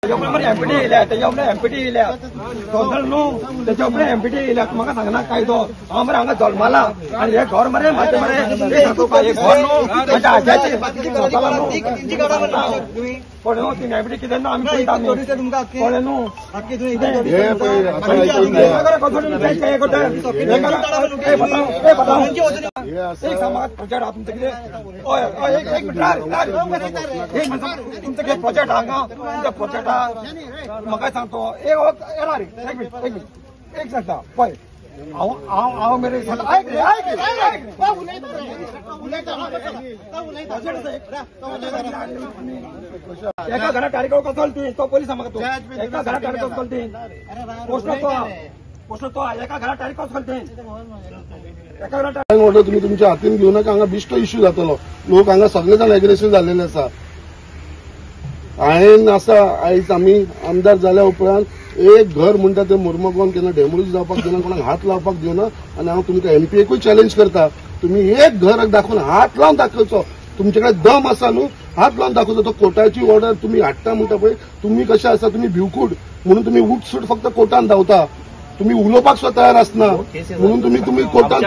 Empty येयल्या त्याच्या empty येयल्या सोदल न्हू त्याच्या एमपीटी येयल्या म्हाका सांगना कायदो हांव मरे हांगा जल्माला आनी हे घर मरे म्हाजे मरे हे घर न्हू म्हाज्या आज्याची पण न्हू ती एमपीटी कितें न्हू आमी पळयता पण न्हू एक समाज प्रोजेक्ट आहा तुमचे कितें एक मिनट तुमचे कितें प्रोजेक्ट हांगा तुमच्या प्रोजेक्टा म्हाका सांगतो एक मिनिट एक सांगता पळय हांव मेरे एका घरा तारीख चलती तो पोलीस म्हाका तो एका घरा तारीख चलती पोस्ट तो एका घरा तारीख चलती ऑर्डर तुम्ही तुमच्या हातीन घेऊ नका. हांगा बिश्टो इश्यू जातलो. लोक हांगा सगळे जाण एग्रेसिव्ह जाल्लेले आसा. हांवें आसा आयज आमी आमदार जाल्या उपरांत एक घर म्हणटा ते मुर्मगांवान केन्ना डेमोलिश जावपाक दिना, कोणाक हात लावपाक दिवना. आनी हांव तुमकां एमपीएकूय चॅलेंज करता, तुम्ही एक घर दाखोवन हात लावन दाखयचो. तुमचे कडेन दम आसा न्हू, हात लावन दाखयचो. तो कोर्टाची ऑर्डर तुम्ही हाडटा म्हणटा पळय, तुम्ही कशे आसा, तुम्ही भिवकूड म्हणून तुम्ही उठसूट फक्त कोर्टान धांवता. तुम्ही उलोवपाक सुद्धा तयार आसना म्हणून तुम्ही कोर्टान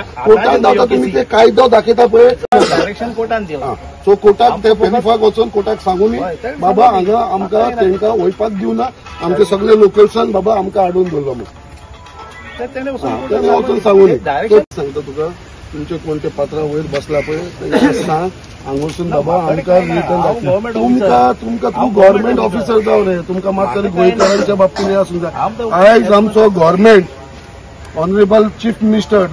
धांवता. तुम्ही ते कायदो दाखयता पळय, डायरेक्शन कोर्टान दिला. सो कोर्टाक ते पेलिफाक वचून कोर्टाक सांगून बाबा हांगा आमकां तेंकां वयपाक दिवना, आमचे सगळे लोकल्सान बाबा आमकां हाडून दवरलो म्हणून तेन्ना वचून सांगून सांगता तुका. तुमचे कोण ते पात्रा वयर बसला पळय सांग हांगासून बाबा आमकां रिटर्न तुमकां तूं गव्हर्नमेंट ऑफिसर जाव रे, तुमकां मात तरी गोंयकारांच्या बाबतींत हें आसूंक जाय. आयज आमचो गव्हर्नमेंट ऑनरेबल चीफ मिनिस्टर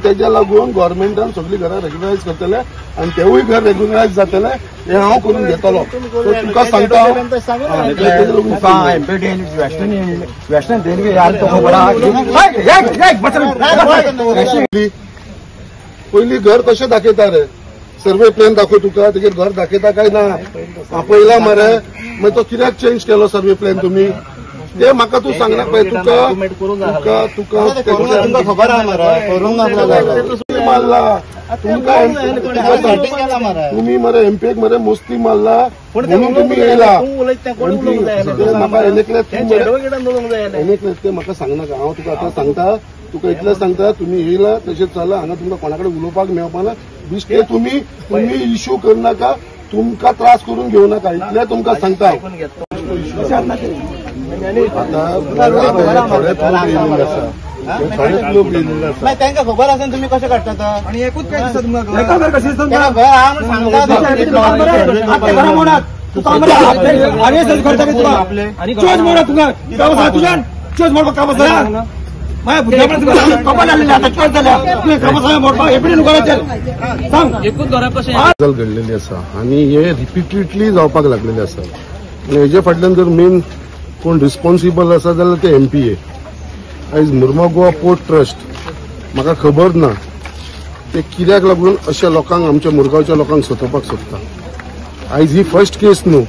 तेज्या लागून गव्हर्नमेंटान सगळीं घरां रेग्युलरायज करतले आनी तेवूय घर रेग्युलरायज जातले हें हांव करून घेतलो. सो तुका सांगता पयलीं घर कशें दाखयता रे, सर्वे प्लॅन दाखय तुका, तेजेर घर दाखयता काय ना. पयला मरे मागीर तो कित्याक चेंज केलो सर्वे प्लॅन तुम्ही, ते म्हाका तूं सांगना पळय. तुका खबर आहा मरे, करूंक मारला तुम्ही मरे एमपीक मरे मुस्ती मारला म्हणून तुम्ही येयला. म्हाका एनेकलेच ते म्हाका सांगनाका. हांव तुका आतां सांगता, तुका इतलें सांगता, तुम्ही येयला तशेंच चला. हांगा तुमकां कोणा कडेन उलोवपाक मेळपाक ना. बिश्टे तुम्ही इश्यू करनाका, तुमकां त्रास करून घेवं नाका, इतलें तुमकां सांगता. तांकां खबर आसा तुम्ही कशें काडटात आनी एकूच काय दिसता चोच मोडपाक काम आसा माझ्या भुरग्यां कपाल आलेले आता चोच जाल्या तुवें काम आसा मोडपाक एपडीन घराचेर सांग. एकूच घरा कशें घडलेली आसा आनी हे रिपिटेडली जावपाक लागलेले आसा. आनी हेजे फाटल्यान जर मेन कोण रिस्पॉन्सिबल आसा जाल्यार ते एमपीए. आयज मुर्मगांव पोर्ट ट्रस्ट म्हाका खबर ना ते कित्याक लागून अशा लोकांक आमच्या मुरगांवच्या लोकांक सतोवपाक सोदता. आयज ही फर्स्ट केस न्हू,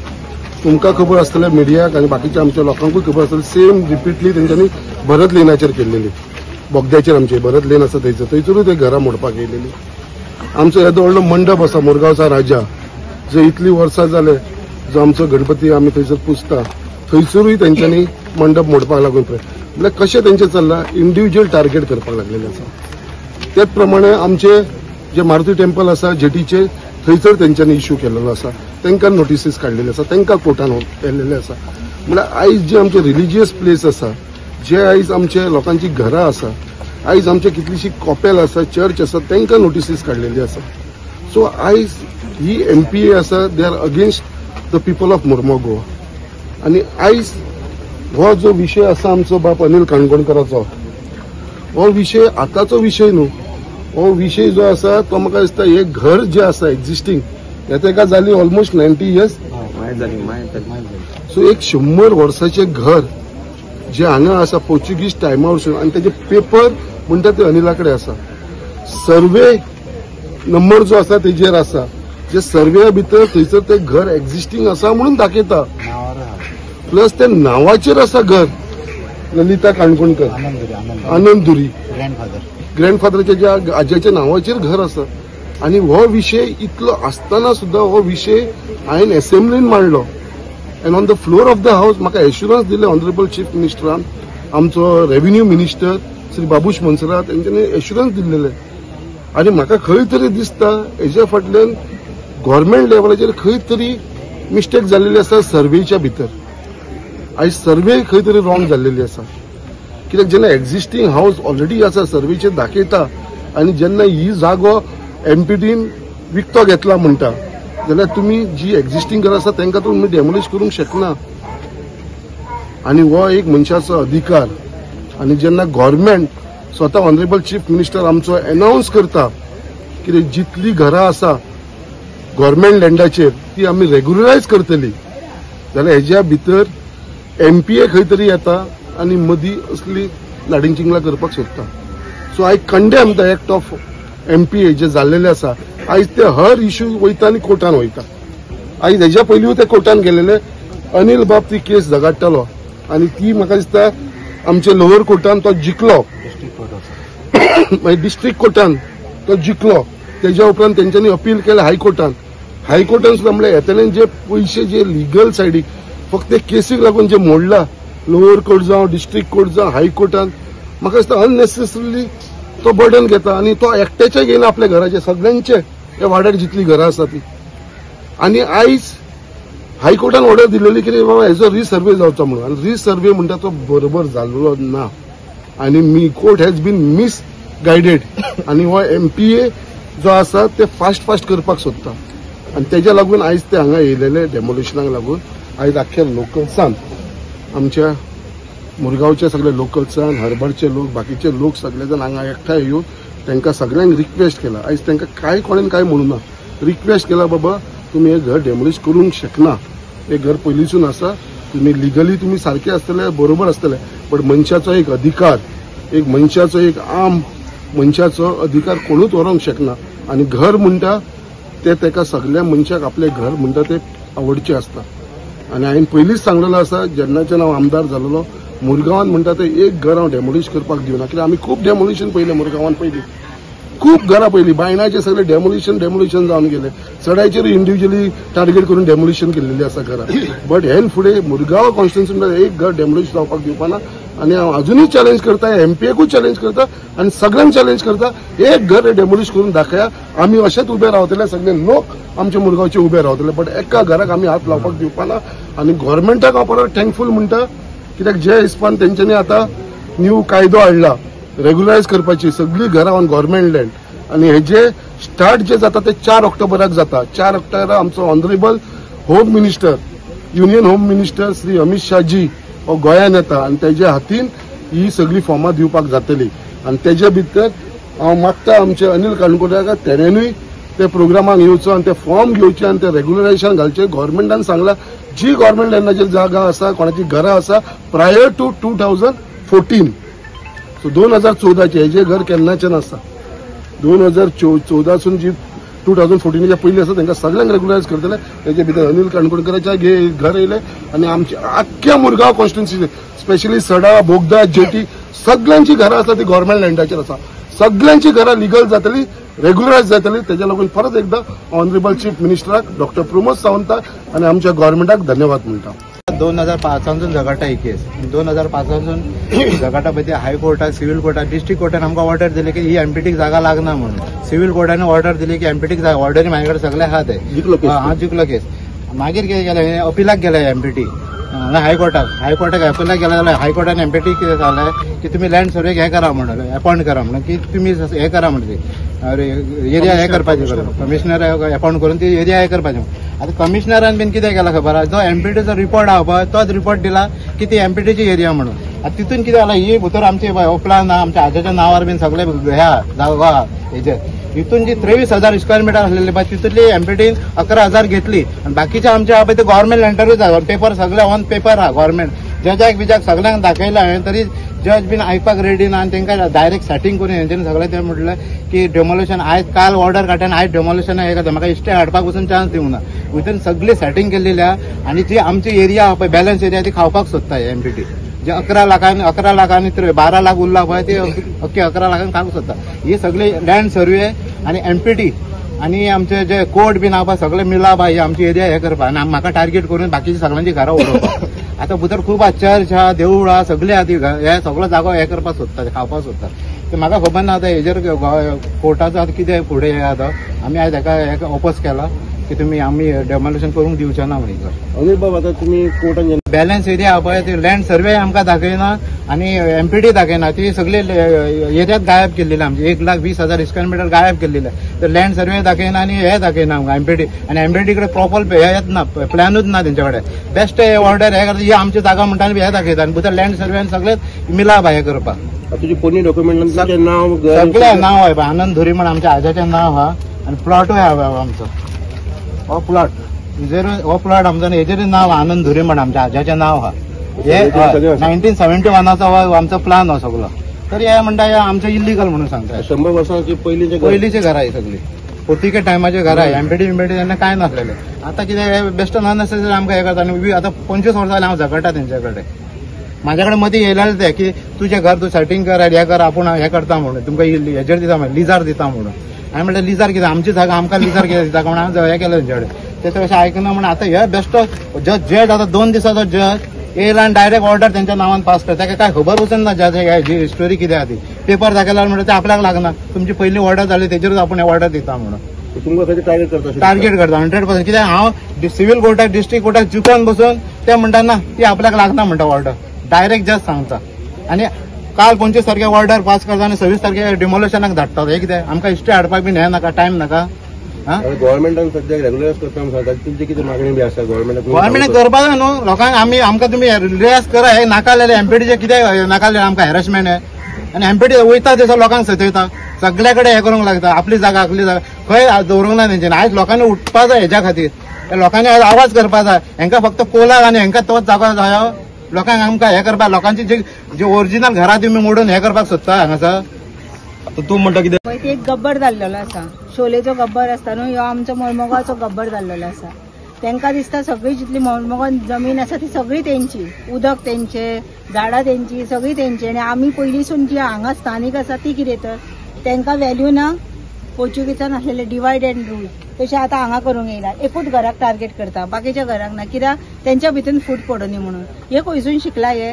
तुमकां खबर आसतलें, मिडियाक आनी बाकीच्या आमच्या लोकांकूय खबर आसतलें. सेम रिपीटली तेंच्यांनी भरत लेनाचेर केल्लेली, बोगद्याचेर आमचे भरत लेन आसा थंयसरूय ते घरां मोडपाक येयलेली. आमचो येदो व्हडलो मंडप आसा मुरगांवचा राजा, जो इतली वर्सां जाले, जो आमचो गणपती आमी थंयसर पुजता, थंयसरूय तेंच्यांनी मंडप मोडपाक लागून म्हळ्यार कशें तेंचें चल्लां, इंडिव्हिज्युअल टार्गेट करपाक लागलेले आसा. तेच प्रमाणे आमचे जे मारुती टेम्पल आसा जेटीचे, थंयसर तेंच्यांनी इश्यू केलेलो आसा. तांकां नोटिसीस काडलेले आसा, तांकां कोर्टान व्हेल्लेले आसा. म्हळ्यार आयज जे आमचे रिलिजियस प्लेस आसा, जे आयज आमचे लोकांची घरां आसा, आयज आमचे कितलीशी कॉपेल आसा, चर्च आसा, तांकां नोटिसीस काडलेली आसा. सो आयज ही एमपीए आसा, they are against the people of Mormugao. आनी आयज हो जो विशय आसा आमचो बाप अनिल काणकोणकराचो, हो विशय आतांचो विशय न्हू. हो विशय जो आसा तो म्हाका दिसता हे घर जे आसा एक्झिस्टिंग हे ताका जाली ऑलमोस्ट 90 इयर्स. सो एक 100 वर्साचे घर जे हांगा आसा पोर्चुगीज टायमा वरसून, आनी तेजे पेपर म्हणटा ते अनिला कडेन आसा. सर्वे नंबर जो आसा तेजेर आसा, जे सर्वे भितर थंयसर ते घर एक्झिस्टिंग आसा म्हणून दाखयता. प्लस ते नांवाचेर आसा घर, ललिता काणकोणकर आनंदुरी ग्रँडफादराच्या ज्या आज्याच्या नांवाचेर घर आसा. आनी हो विशय इतलो आसतना सुद्धा हो विशय हांवें असेंब्लीन मांडलो and on the floor of the house म्हाका एश्युरन्स दिले ऑनरेबल चीफ मिनिस्टरान, आमचो रेव्हेन्यू मिनिस्टर श्री बाबूश मनसरा तेंच्यांनी एश्युरन्स दिल्लेले. आनी म्हाका खंय तरी दिसता हेच्या फाटल्यान गव्हर्मेंट लेवलाचेर खंय तरी मिस्टेक जाल्लेली आसा सर्वेच्या भितर. आयज सर्वे खंय तरी रॉंग जाल्लेली आसा. कित्याक जेन्ना एक्झिस्टींग हाऊस ऑलरेडी आसा सर्वेचेर दाखयता आनी जेन्ना ही जागो एमपीटीन विकतो घेतला म्हणटा जाल्यार तुमी जी एक्झिस्टींग घरां आसा तांकां तुमी डेमोलिश करूंक शकना. आनी हो एक मनशाचो अधिकार. आनी जेन्ना गव्हर्मेंट स्वता ऑनरेबल चीफ मिनिस्टर आमचो अनाउन्स करता की जितली घरां आसा गव्हर्मेंट लँडाचेर ती आमी रेग्युलरायज करतली जाल्यार हेज्या भितर एमपीए खंय तरी येता आनी मदीं असली लाडिंगचिंगला करपाक सोदता. So I condemn the act of MPa जे जाल्लेले आसा. आयज ते हर इश्यू वयता आनी कोर्टान वयता. आयज हेज्या पयलीं ते कोर्टान गेलेले अनिल बाब ती केस झगडटालो आनी ती म्हाका दिसता आमच्या लोअर कोर्टान तो जिखलो, मागीर डिस्ट्रिक्ट कोर्टान तो जिखलो. तेज्या उपरांत तेंच्यांनी अपील केलें हायकोर्टान. हायकोर्टान सुद्दां म्हणलें येतले जे पयशे जे लिगल सायडीक फक्त केसीक लागून जे मोडला लोअर कोर्ट जावं डिस्ट्रिक्ट कोर्ट जावं हायकोर्टान म्हाका दिसता अननेसेसरीली तो बर्डन घेता आनी तो एकट्याचे घेयना आपल्या घराचे सगळ्यांचे हे वाड्यार जितली घरां आसा ती. आनी आयज हायकोर्टान ऑर्डर दिलेली की बाबा हेजो रिसर्वे जावचो म्हणून आनी रिसर्वे म्हणटा तो बरोबर जाल्लो ना आनी कोर्ट हॅज बीन मिसगायडेड आनी हो एमपीए जो आसा ते फास्ट करपाक सोदता आनी तेज्या लागून आयज ते हांगा येयलेले डेमोलिशनाक लागून. आयज आख्या लोकल्सान आमच्या मुरगांवचे सगळे लोकल्सान हरबरचे लोक बाकीचे लोक सगळे जण हांगा एकठांय येवन तांकां सगळ्यांक रिक्वेस्ट केला. आयज तांकां कांय कोणेन कांय म्हणूं ना. रिक्वेस्ट केला बाबा तुमी हे घर डेमोलिश करूंक शकना. हे घर पयलींसून आसा. तुमी लिगली तुमी सारखे आसतले बरोबर आसतले बट मनशाचो एक अधिकार एक मनशाचो एक आम मनशाचो अधिकार कोणूच व्हरोंक शकना. आनी घर म्हणटा ते ताका सगळ्या मनशाक आपले घर म्हणटा ते आवडचे आसता. आनी हांवें पयलींच सांगलेलो आसा जेन्नाच्यान हांव आमदार जालोलो मुरगांवान म्हणटा ते एक घर हांव डेमोलिश करपाक दिवना. कित्याक आमी खूब डेमोलिशन पयलें मुरगांवान पयलीं खूब घरां पयलीं बायणाचे सगळे डेमोलिशन जावन गेले. चडायचेर इंडिव्हिज्युअली टार्गेट करून डेमोलिशन केल्लेली आसा घरां. बट हेन फुडें मुरगांव कॉन्स्टिट्युन्सीन एक घर डेमोलिश जावपाक दिवपाना. आनी हांव अजुनूय चॅलेंज करता एमपीएकूच चॅलेंज करता आनी सगळ्यांक चॅलेंज करता एक घर डेमोलिश करून दाखया. आमी अशेंच उबे रावतले सगळे लोक आमचे मुरगांवचे उबे रावतले बट एका घराक आमी हात लावपाक दिवपाना. आनी गव्हर्मेंटाक हांव परत थँकफूल म्हणटा कित्याक जे हिसपान तेंच्यांनी आतां न्यू कायदो हाडला रेग्युलरायज करपाची सगळीं घरां ऑन गव्हर्मेंट लँड आनी हेजे स्टार्ट जे जाता ते 4 ऑक्टोबराक जाता. 4 ऑक्टोबराक आमचो honourable home minister union home minister Shri Amit Shahji हो गोंयान येता आनी तेज्या हातीन ही सगळी फॉर्मां दिवपाक जातली. आनी तेजे भितर हांव मागता आमचे अनिल काणकोणकार तेणेनूय ते प्रोग्रामाक येवचो आनी ते फॉर्म घेवचे आनी ते रेग्युलरायजेशन घालचे. गव्हर्मेंटान सांगला जी गव्हर्मेंट लँडाचेर जागा आसा कोणाची घरां आसा प्रायर टू 2014 सो 2014चे हेजे घर केन्नाचे नासा. 2014सून जी 2014च्या पयलीं आसा तांकां सगळ्यांक रेग्युलरायज करतले. तेजे भितर अनिल काणकोणकराचे घर येयले आनी आमच्या आख्ख्या मुरगांव कॉन्स्टिट्युन्सी स्पेशली सडा बोगदा जेटी सगळ्यांची घरां आसा ती गव्हर्मेंट लँडाचेर आसा. सगळ्यांची घरां लिगल जातली रेग्युलरायज जातली. तेज्या लागून परत एकदा ऑनरेबल चीफ मिनिस्टराक डॉक्टर प्रमोद सावंताक आनी आमच्या गव्हर्मेंटाक धन्यवाद म्हणटा. 2005 झगडटा ही केस 2005 झगडटा पळय हायकोर्टाक सिव्हिल कोर्टाक डिस्ट्रिक्ट कोर्टान आमकां ऑर्डर दिली की ही एमपीटीक जागा लागना म्हणून. सिव्हिल कोर्टान ऑर्डर दिली की एमपीटीक जागा ऑर्डरी म्हाजे कडेन सगळे आहा ते जिखलो केस. मागीर कितें केलें अपिलाक गेले एमपीटी हायकोर्टाक अपिलाक गेले जाल्यार हायकोर्टान एमपीटी कितें जालें की तुमी लँड सर्वे हें करा म्हणून अपॉइंट करा म्हणून की तुमी हें करा म्हणून एरिया हें करपाचें कमिशनर अपॉइंट करून ती एरिया हें करपाचें. आता कमिशनरान बीन कितें केला खबर आहा जो एमपीटीचो रिपोर्ट आहा पळय तोच रिपोर्ट दिला की ती एमपीटीची एरिया म्हणून. आता तितून कितें जालां ही भितर आमचे ओपलान आमच्या आजोच्या नांवार बीन सगळे ह्या जागा हेजे हितून जी 23,000 स्क्वेअर मिटर आसलेली पळय तितूंतली एमपीटीन 11,000 घेतली आनी बाकीचे आमचे आहा पळय ते गव्हर्मेंट लँडरूच आहा. पेपर सगळे ऑन पेपर आहा गव्हर्मेंट जजाक बिजाक सगळ्यांक दाखयला हांवें तरी जज बीन आयकपाक रेडी ना आनी तांकां डायरेक्ट सेटिंग करून हेंच्यानी सगळें तें म्हटलें की डेमोलिशन आयज काल ऑर्डर काडटा आयज डेमोलिशन हें करता म्हाका इश्टे हाडपाक वचून चान्स दिवंक ना. भितर सगळी सेटिंग केल्ली आहा आनी जी आमची एरिया आहा पळय बॅलन्स एरिया ती खावपाक सोदता एमपीटी जे 11 लाखांनी 12 लाख उरला पळय ते अख्खे 11 लाखांनी खावंक सोदता. ही सगळी लँड सर्वे आनी एमपीटी आणि आमचे जे कोर्ट बीन आहा सगळे मिलाप आहा आमची एरिया हे करपा आनी म्हाका टार्गेट करून बाकीची सगळ्यांची घरां उडोवपा आता भितर खूब चर्च आहा देवूळ आहा सगळे आहा हे सगळो जागो हे करपाक सोदता खावपाक सोदता ते म्हाका खबर ना आतां हेजेर कोर्टाचो आतां कितें फुडें हे आतां आमी आयज हेका ओपोज केला की तुम्ही आम्ही डेमोलेशन करूंक दिवचे ना म्हणून अनिल बाब आता तुम्ही कोर्टान बॅलन्स एरिया आहा पळय ती लँड सर्वे आमकां दाखयना आणि एमपीडी दाखयना ती सगळी एरियात गायब केल्लेली आमची 1,20,000 स्क्वेअर मीटर गायब केल्लेले तर लँड सर्वे दाखयना आणि हे दाखयना आमकां एमपीडी आणि एमपीडी कडे प्रॉपर हे येत ना प्लॅनूच ना तेंच्या कडेन बेस्ट ऑर्डर हे करता ही आमची जागा म्हणटा आनी हे दाखयता आनी भितर लँड सर्वेन सगळे मिलाप हे करपाक तुझी पोनी डॉक्युमेंट नाव सगळे नाव आहे आनंद धुरी म्हणून आमच्या आजाचें नाव आहा आणि प्लॉटूय आहा आमचो हो प्लॉट आमचं हेजेर नाव आनंद धुरे म्हणून आमच्या आजाचें नाव आहा हे 1971 आमचो प्लान हो सगळो तर हे म्हणटा आमचं इलिगल म्हणून सांगता 100 वर्सांची पयलींची घरां ही सगळी पोर्तुगेज टायमाची घरां एमपीडी तेन्ना काय नासलेले आता कितें बेस्ट नॉन आमकां हे करता आनी आता 25 वर्सां जाली हांव झगडटा तेंच्या कडेन माझ्या कडेन मदीं येयलेलें ते की तुजें घर तूं सेटिंग कर हे कर आपूण हे करता म्हणून तुमकां हेजेर दिता म्हणून लिजार दिता म्हणून हांवें म्हणलें लिजार कितें आमची जागा आमकां लिजार कितें दिता म्हणून हांवें हे केलें तेंचे कडेन ते तशें आयकना म्हणून आतां हे बेस्ट जज आतां 2 दिसाचो जज येयला आनी डायरेक्ट ऑर्डर तेंच्या नांवान पास करता ताका काय खबर वचून ना जज जी स्टोरी कितें आहा ती पेपर दाखयला म्हणटा ते आपल्याक लागना तुमची पयली ऑर्डर जाली तेजेरूच आपूण हे ऑर्डर दिता म्हणून तुमकां टार्गेट करता टार्गेट करता 100% कित्याक हांव सिव्हील कोर्टाक डिस्ट्रिक्ट कोर्टाक चुकोवन बसून ते म्हणटा ना ती आपल्याक लागना म्हणटा ऑर्डर डायरेक्ट जज सांगता आनी काल 25 तारखेक ऑर्डर पास करता आनी 26 तारखेक डिमोलेशनाक धाडटा हे कितें आमकां हिस्ट्री हाडपाक बीन हे नाका टायम नाका गव्हर्मेंटान सद्याक रेग्युलरायज करता सांगता तुमची कितें मागणी बी आसा गव्हर्मेंटान करपाक जाय न्हू लोकांक आमकां तुमी रिलॅक्स करा हे नाकालेले एमपीडीचे कितें नाकाले आमकां हॅरेसमेंट हे आनी एमपीडी वयता दिसा लोकांक सतयता सगळे कडेन हे करूंक लागता आपली जागा खंय दवरूंक ना तेंच्यानी आयज लोकांनी उठपा जाय हेच्या खातीर लोकांनी आयज आवाज करपा जाय हेंकां फक्त पोलाक आनी हेंकां तोच जागो जायो लोकांक आमकां हे करपाक लोकांची जी ओरिजिनल घरां तुमी मोडून हे करपाक सोदता हांगासर तूं म्हणटा कितें ते एक गब्बर जाल्लेलो आसा शोलेचो गब्बर आसता न्हू ह्यो आमचो मळमोगाचो गब्बर जाल्लेलो आसा तांकां दिसता सगळी जितली मळमोगान जमीन आसा ती सगळी तेंची उदक तेंचे झाडां तेंची सगळी तेंची आनी आमी पयलींसून जी हांगा स्थानीक आसा ती कितें तर तांकां व्हॅल्यू ना पोर्चुगीजान आसलेले डिवायड एंड रूल तशें आतां हांगा करूंक येयना एकूच घराक टार्गेट करता बाकीच्या घराक ना कित्याक तेंच्या भितर फूट पडोनी म्हणून हे खंयसून शिकला हे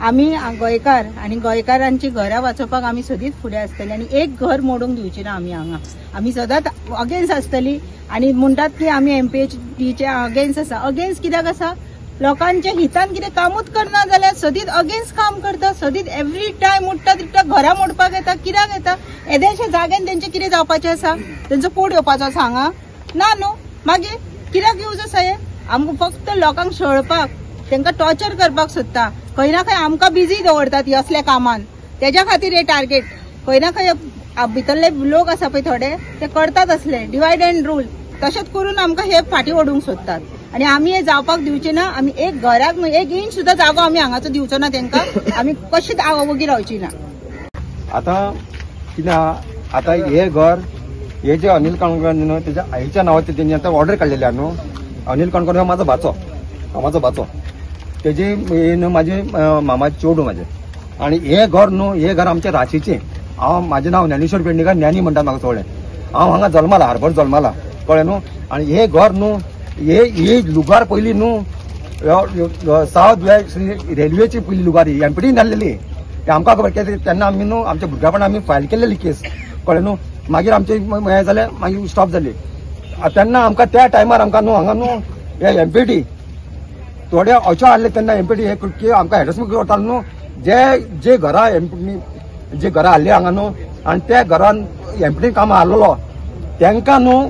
आमी गोंयकार आनी गोंयकारांची घरां वाचोवपाक आमी सदींच फुडें आसतली आनी एक घर मोडूंक दिवची ना आमी हांगा आमी सदांच अगेन्स्ट आसतली आनी म्हणटात की आमी एमपीएचडीचे अगेन्स्ट आसा अगेन्स्ट कित्याक आसा लोकांच्या हितान कितें कामूच करना जाल्यार सदींच अगेन्स्ट काम करता सदींच एवरी टायम उठता तिठता घरां मोडपाक येता कित्याक येता येद्याशा जाग्यान तेंचें कितें जावपाचें आसा तेंचो पोट येवपाचो आसा हांगा ना न्हू मागीर कित्याक यूज आसा हे आमकां फक्त लोकांक शळपाक तांकां टॉर्चर करपाक सोदता खंय ना खंय आमकां बिजी दवरतात ह्या असल्या कामान तेज्या खातीर हे टार्गेट खंय ना खंय भितरले लोक आसा पळय थोडे ते करतात असले डिवायड एंड रूल तशेंच करून आमकां हे फाटीं ओडूंक सोदतात आनी आमी हे जावपाक दिवचे ना आमी एक घराक एक इंच सुद्दां जागो आमी हांगाचो दिवचो ना तांकां आमी कशीच वगी रावची ना आतां कितें आहा आतां हे घर हे जे अनिल काणकोण न्हू तेच्या आईच्या नांवाचेर तेणी आतां ऑर्डर काडलेली आहा न्हू अनिल काणकोण हो म्हाजो भाचो तेजे न्हू म्हाजे मामाचे चेडूं म्हाजे आनी हे घर न्हू हे घर आमच्या राशीचें हांव म्हाजें नांव ज्ञानेश्वर पेडणेकर ज्ञानी म्हणटा म्हाका सगळें हांव हांगा जल्माला हार्बर जल्माला कळ्ळें न्हू आनी हे घर न्हू हे लुगार पयलीं न्हू सावथ वेस्ट रेल्वेची पयली लुगार ही एमपीडी नासलेली ते आमकां खबर कितें तेन्ना आमी न्हू आमच्या भुरग्यापण आमी फायल केल्लेली केस कळ्ळें न्हू मागीर आमचें हें जालें मागीर स्टॉप जाली तेन्ना आमकां त्या टायमार आमकां न्हू हांगा न्हू हे एमपीडी थोडे अशें हाडले तेन्ना एमपीडी हे की आमकां हॅरेसमेंट करतालो न्हू जे घरां एमपीडी जे घरां हाडली हांगा न्हू आनी त्या घरान एमपीडी कामां हाडलेलो तांकां न्हू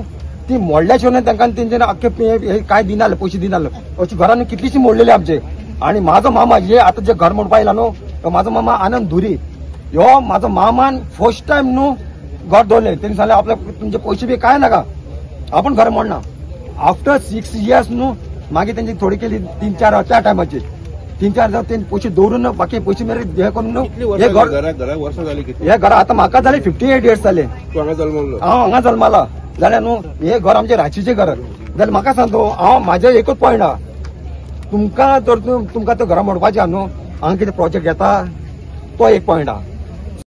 ती मोडल्या शिवाय तांकां तेंचे आख्खे कांय दिनाले पयशे दिनाले अशी घरांनी कितलीशी मोडलेली आमचे आनी म्हाजो मामा हे आतां जे घर मोडपा आयला न्हू तो म्हाजो मामा आनंद धुरी ह्यो म्हाजो मामान फर्स्ट टायम न्हू घर दवरलें तेणी सांगलें आपल्या तुमचे पयशे बी कांय नाका आपूण घर मोडना आफ्टर 6 years न्हू मागीर तेंची थोडी केली 3-4 त्या टायमाचेर 3-4 तेंचे पयशे दवरून बाकी पयशे मेरेन हे करून न्हू हे घर वर्सां जाली हे घर आतां म्हाका जाले 58 years जाले हांव हांगा जल्माला जाल्यार न्हू हे घर आमचे राशीचें घर जाल्यार म्हाका सांगतो हांव म्हाजें एकूच पॉयंट आहा तुमकां जर तुमकां तो घरा मोडपाचें आहा न्हू हांगा कितें प्रोजेक्ट येता तो एक पॉयंट आहा